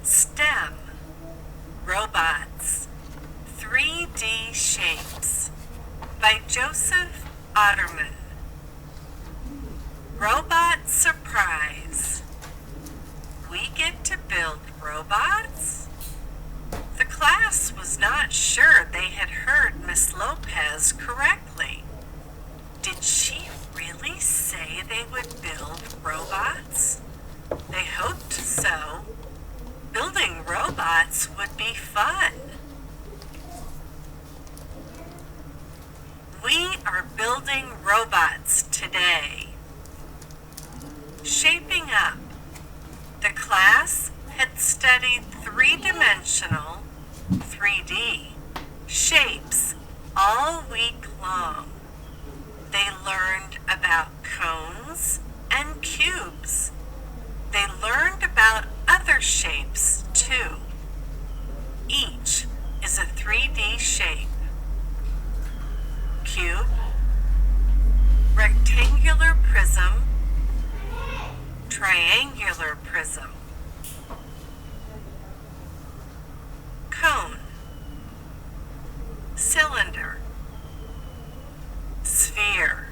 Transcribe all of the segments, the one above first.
STEM, Robots, 3D Shapes by Joseph Otterman. Robot Surprise. We get to build robots? The class was not sure they had heard Miss Lopez correctly. Did she really say they would build robots? They hoped so. Building robots would be fun. We are building robots today. Shaping up. The class had studied three-dimensional, 3D, shapes all week long. They learned about cones and cubes. They learned about other shapes, too. Each is a 3D shape. Cube, rectangular prism, triangular prism, cone, cylinder, sphere.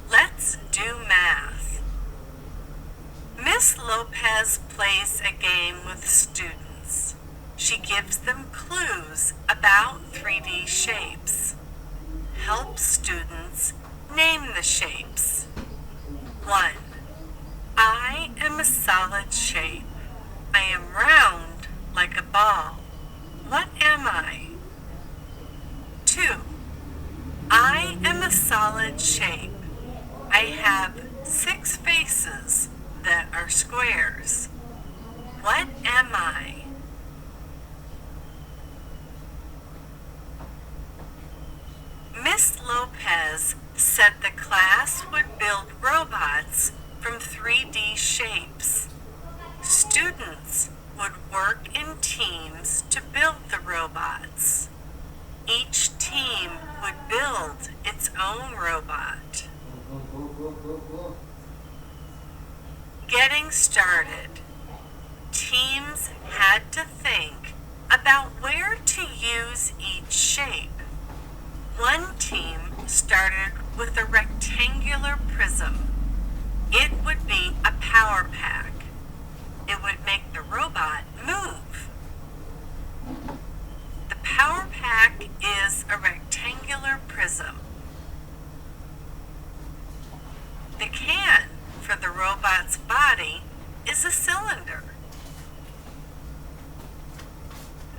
Let's do math. Miss Lopez plays a game with students. She gives them clues about 3D shapes. Helps students name the shapes. 1. I am a solid shape. I am round like a ball. What am I? 2. I am a solid shape. I have 6 faces that are squares. What am I? Miss Lopez said the class would build robots from 3D shapes. Students would work in teams to build the robots. Each team would build its own robot. Getting started. Teams had to think about where to use each shape. One team started with a rectangular prism. It would be a power pack. It would make the robot move. The power pack is a rectangular prism. The can for the robot's body is a cylinder.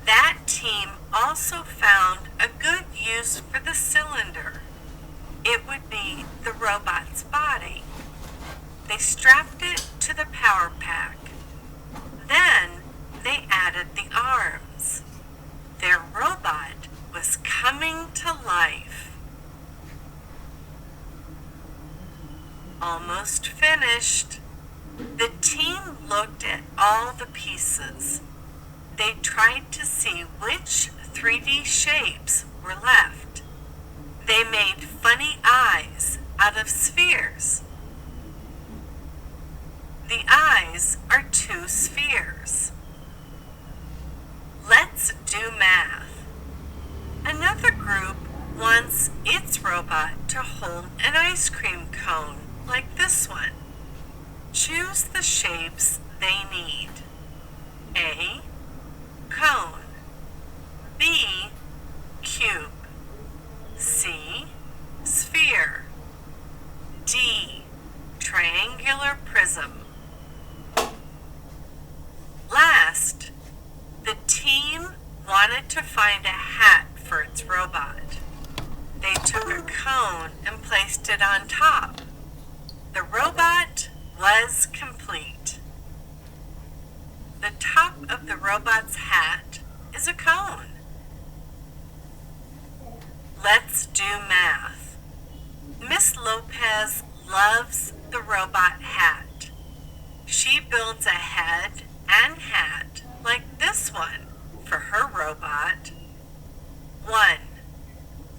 That team also found a good use for the cylinder. It would be the robot's body. They strapped it to the power pack. Then they added the arms. Their robot was coming to life. Almost finished. The team looked at all the pieces. They tried to see which 3D shapes were left. They made funny eyes out of spheres. The eyes are 2 spheres. Let's do math. Another group wants its robot to hold an ice cream cone like this one. Choose the shapes they need. A. Cone. B. Cube. C. Sphere. D. Triangular prism. Last, the team wanted to find a hat for its robot. They took a cone and placed it on top. The robot was complete. The top of the robot's hat is a cone. Let's do math. Miss Lopez loves the robot hat. She builds a head and hat like this one for her robot. 1.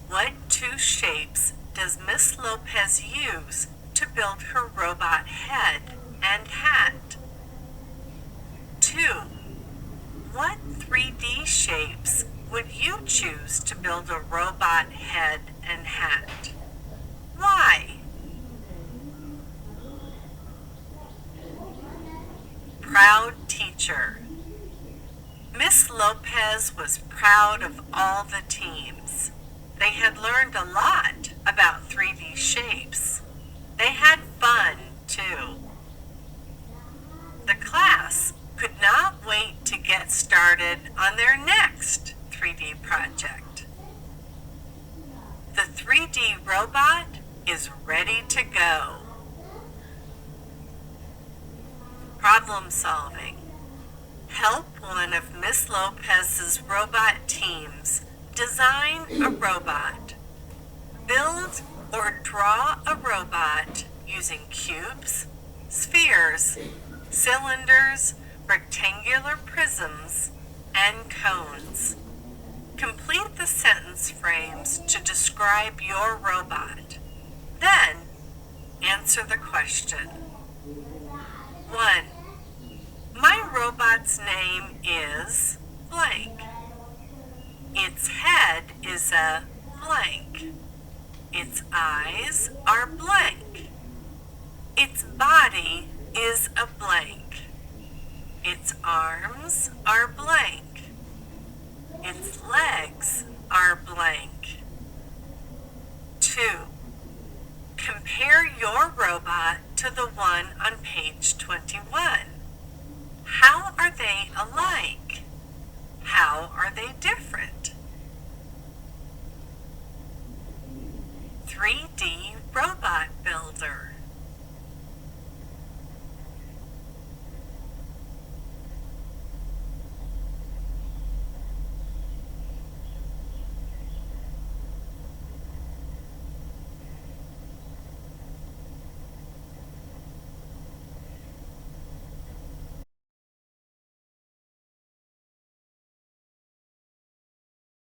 What 2 shapes does Miss Lopez use to build her robot head and hat? 2. choose to build a robot head and hat? Why? Proud teacher. Miss Lopez was proud of all the teams. They had learned a lot about 3D shapes. They had fun, too. The class could not wait to get started on their next 3D project. The 3D robot is ready to go. Problem solving. Help one of Miss Lopez's robot teams design a robot. Build or draw a robot using cubes, spheres, cylinders, rectangular prisms, and cones. Complete the sentence frames to describe your robot. Then, answer the question. 1. My robot's name is blank. Its head is a blank. Its eyes are blank. Its body is a blank. Its arms are blank. Its legs are blank. 2. Compare your robot to the one on page 21. How are they alike? How are they different?